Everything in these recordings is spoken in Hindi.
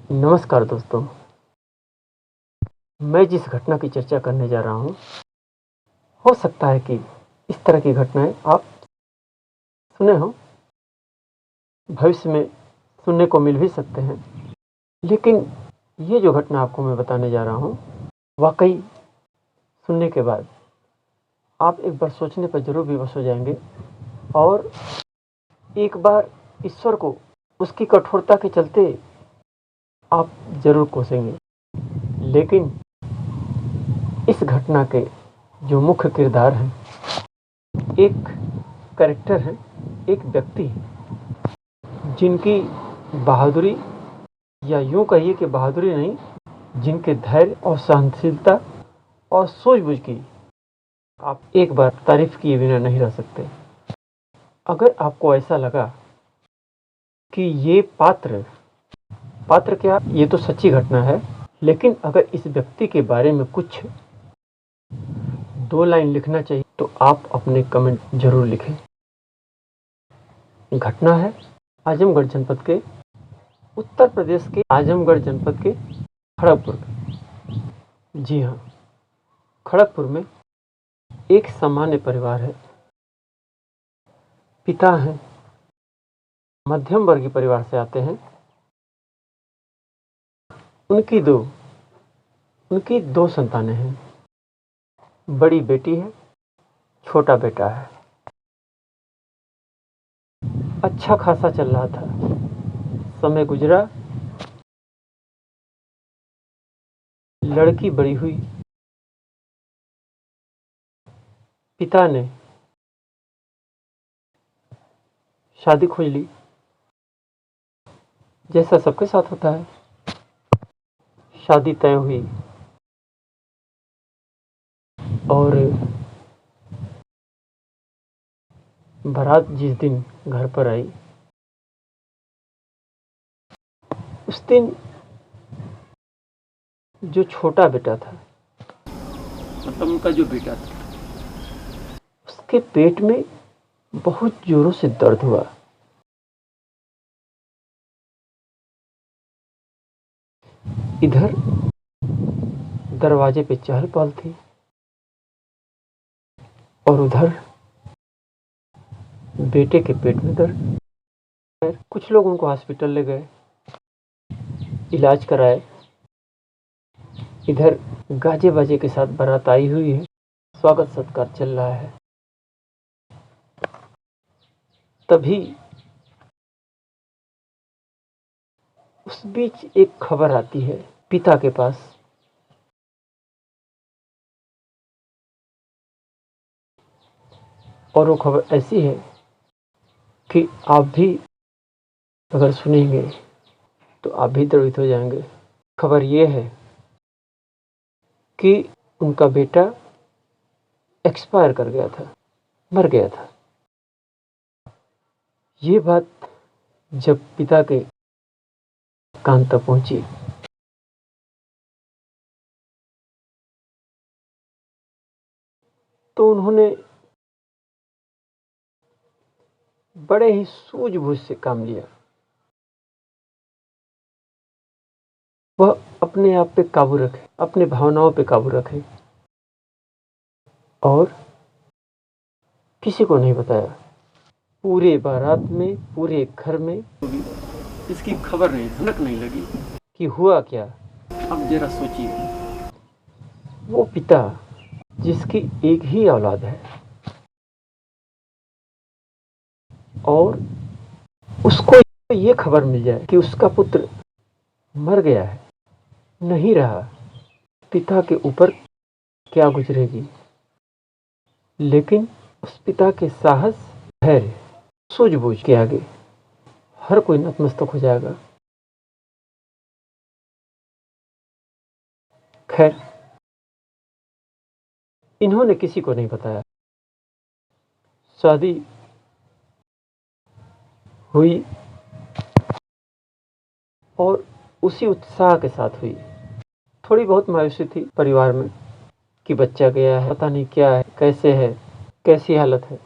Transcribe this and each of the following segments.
नमस्कार दोस्तों, मैं जिस घटना की चर्चा करने जा रहा हूँ, हो सकता है कि इस तरह की घटनाएँ आप सुने हों, भविष्य में सुनने को मिल भी सकते हैं। लेकिन ये जो घटना आपको मैं बताने जा रहा हूँ, वाक़ई सुनने के बाद आप एक बार सोचने पर ज़रूर विवश हो जाएँगे और एक बार ईश्वर को उसकी कठोरता के चलते आप ज़रूर कोसेंगे। लेकिन इस घटना के जो मुख्य किरदार हैं, एक कैरेक्टर हैं, एक व्यक्ति हैं, जिनकी बहादुरी या यूँ कहिए कि बहादुरी नहीं, जिनके धैर्य और सहनशीलता और सूझबूझ की आप एक बार तारीफ़ किए बिना नहीं रह सकते। अगर आपको ऐसा लगा कि ये पात्र क्या, ये तो सच्ची घटना है, लेकिन अगर इस व्यक्ति के बारे में कुछ 2 लाइन लिखना चाहिए तो आप अपने कमेंट ज़रूर लिखें। घटना है आज़मगढ़ जनपद के, उत्तर प्रदेश के आज़मगढ़ जनपद के खड़गपुर की। जी हाँ, खड़गपुर में एक सामान्य परिवार है। पिता हैं, मध्यम वर्गीय परिवार से आते हैं। उनकी दो संतानें हैं। बड़ी बेटी है, छोटा बेटा है। अच्छा खासा चल रहा था। समय गुजरा, लड़की बड़ी हुई। पिता ने शादी खोज ली, जैसा सबके साथ होता है। शादी तय हुई और बारात जिस दिन घर पर आई, उस दिन जो छोटा बेटा था, मतलब उनका जो बेटा था, उसके पेट में बहुत जोरों से दर्द हुआ। इधर दरवाजे पे चहल पहल थी और उधर बेटे के पेट में दर्द। कुछ लोग उनको हॉस्पिटल ले गए, इलाज कराए। इधर गाजे बाजे के साथ बारात आई हुई है, स्वागत सत्कार चल रहा है। तभी उस बीच एक खबर आती है पिता के पास। और वो खबर ऐसी है कि आप भी अगर सुनेंगे तो आप भी द्रवित हो जाएंगे। खबर ये है कि उनका बेटा एक्सपायर कर गया था, मर गया था। ये बात जब पिता के कान तक पहुंची तो उन्होंने बड़े ही सूझबूझ से काम लिया। वह अपने आप पे काबू रखे, अपनी भावनाओं पे काबू रखे और किसी को नहीं बताया। पूरे बारात में, पूरे घर में इसकी खबर नहीं, भनक नहीं लगी कि हुआ क्या। अब जरा सोचिए, वो पिता जिसकी एक ही औलाद है और उसको ये खबर मिल जाए कि उसका पुत्र मर गया है, नहीं रहा, पिता के ऊपर क्या गुजरेगी। लेकिन उस पिता के साहस, धैर्य, सूझबूझ के आगे हर कोई नतमस्तक हो जाएगा। खैर, इन्होंने किसी को नहीं बताया। शादी हुई और उसी उत्साह के साथ हुई। थोड़ी बहुत मायूसी थी परिवार में कि बच्चा गया है, पता नहीं क्या है, कैसे है, कैसी हालत है।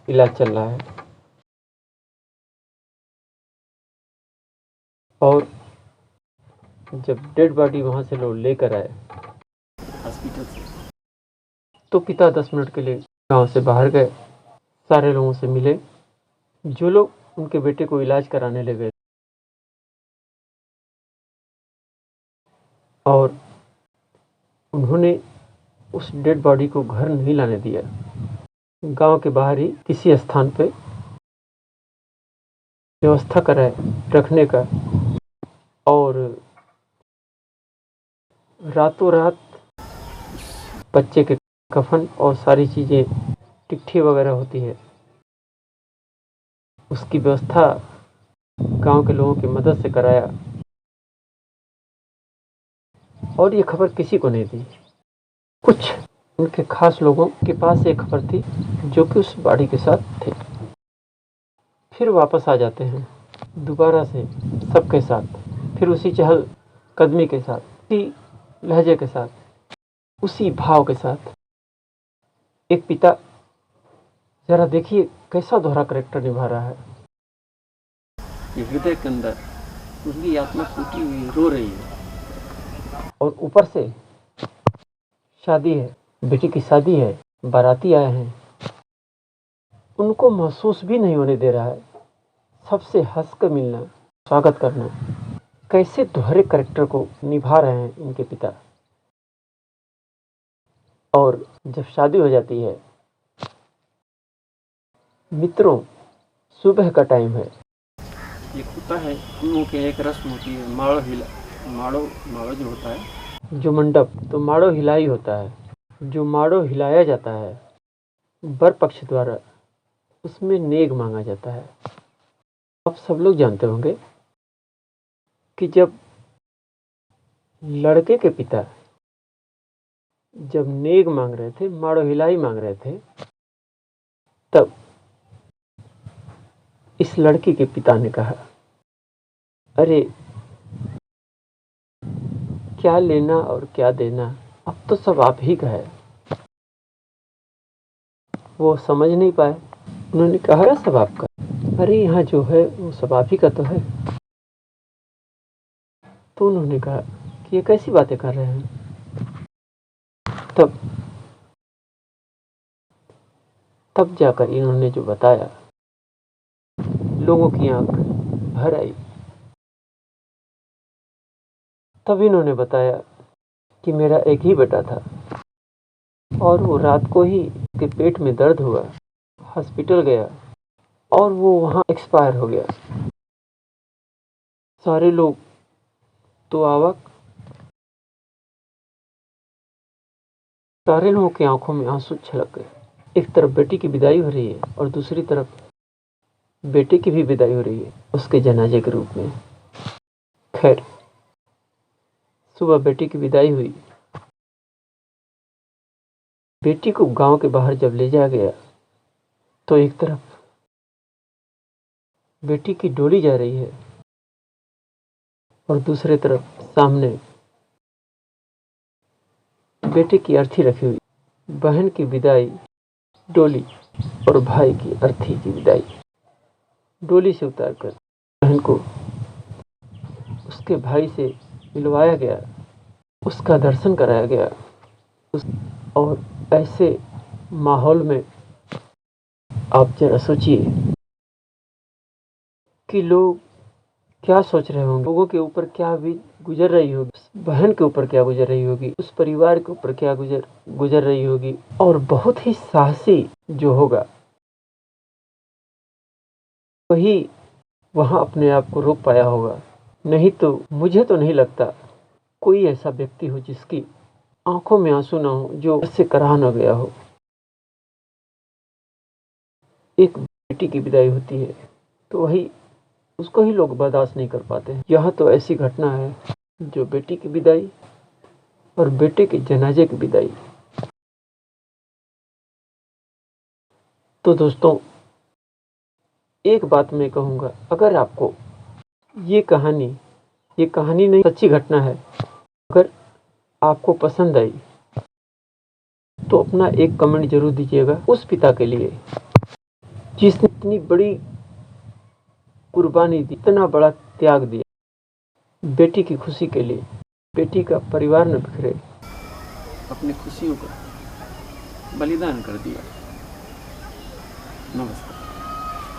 इलाज चल रहा है। और जब डेड बॉडी वहाँ से लोग लेकर आए हॉस्पिटल से, तो पिता 10 मिनट के लिए गांव से बाहर गए, सारे लोगों से मिले जो लोग उनके बेटे को इलाज कराने ले गए, और उन्होंने उस डेड बॉडी को घर नहीं लाने दिया। गांव के बाहर ही किसी स्थान पे व्यवस्था कराए रखने का, और रातों रात बच्चे के कफन और सारी चीज़ें, चिट्ठी वगैरह होती है, उसकी व्यवस्था गांव के लोगों की मदद से कराया। और ये खबर किसी को नहीं दी। कुछ उनके खास लोगों के पास ये खबर थी जो कि उस बॉडी के साथ थे। फिर वापस आ जाते हैं दोबारा से सबके साथ, फिर उसी चहल कदमी के साथ, उसी लहजे के साथ, उसी भाव के साथ। एक पिता, जरा देखिए कैसा दोहरा करेक्टर निभा रहा है। ये हृदय के अंदर उनकी आत्मा टूटी हुई रो रही है, और ऊपर से शादी है, बेटी की शादी है, बाराती आए हैं, उनको महसूस भी नहीं होने दे रहा है। सबसे हंस कर मिलना, स्वागत करना। कैसे दोहरे करेक्टर को निभा रहे हैं इनके पिता। और जब शादी हो जाती है, मित्रों, सुबह का टाइम है, एक होता है उन लोगों की एक रस्म होती है, माड़ो जो होता है, जो मंडप, तो माड़ो हिलाई होता है, जो माड़ो हिलाया जाता है वर पक्ष द्वारा, उसमें नेग मांगा जाता है। आप सब लोग जानते होंगे कि जब लड़के के पिता जब नेग मांग रहे थे, माड़ो हिलाई मांग रहे थे, तब इस लड़की के पिता ने कहा, अरे क्या लेना और क्या देना, अब तो सब आप ही का है। वो समझ नहीं पाए। उन्होंने कहा, क्या सब आपका? अरे यहाँ जो है वो सब आप ही का तो है। तो उन्होंने कहा कि ये कैसी बातें कर रहे हैं। तब जाकर इन्होंने जो बताया, लोगों की आंख भर आई। तब इन्होंने बताया कि मेरा एक ही बेटा था, और वो रात को ही उसके पेट में दर्द हुआ, हॉस्पिटल गया, और वो वहाँ एक्सपायर हो गया। सारे लोग तो अवाक, सारे लोगों की आंखों में आंसू छलक गए। एक तरफ बेटी की विदाई हो रही है, और दूसरी तरफ बेटे की भी विदाई हो रही है उसके जनाजे के रूप में। खैर, सुबह बेटी की विदाई हुई। बेटी को गांव के बाहर जब ले जाया गया, तो एक तरफ बेटी की डोली जा रही है, और दूसरी तरफ सामने बेटे की अर्थी रखी हुई। बहन की विदाई डोली, और भाई की अर्थी की विदाई। डोली से उतारकर बहन को उसके भाई से मिलवाया गया, उसका दर्शन कराया गया। और ऐसे माहौल में आप जरा सोचिए कि लोग क्या सोच रहे होंगे, लोगों के ऊपर क्या भी गुजर रही होगी, उस बहन के ऊपर क्या गुजर रही होगी, उस परिवार के ऊपर क्या गुजर रही होगी। और बहुत ही साहसी जो होगा, वही वहां अपने आप को रोक पाया होगा। नहीं तो मुझे तो नहीं लगता कोई ऐसा व्यक्ति हो जिसकी आंखों में आंसू ना हो, जो उससे कराह न गया हो। एक बेटी की विदाई होती है तो वही उसको ही लोग बर्दाश्त नहीं कर पाते हैं। यह तो ऐसी घटना है जो बेटी की विदाई और बेटे के जनाजे की विदाई। तो दोस्तों, एक बात मैं कहूँगा, अगर आपको ये कहानी नहीं, सच्ची घटना है, अगर आपको पसंद आई तो अपना एक कमेंट जरूर दीजिएगा उस पिता के लिए जिसने इतनी बड़ी कुर्बानी दी, इतना बड़ा त्याग दिया। बेटी की खुशी के लिए बेटी का परिवार न बिखरे, अपनी खुशियों का बलिदान कर दिया। नमस्कार।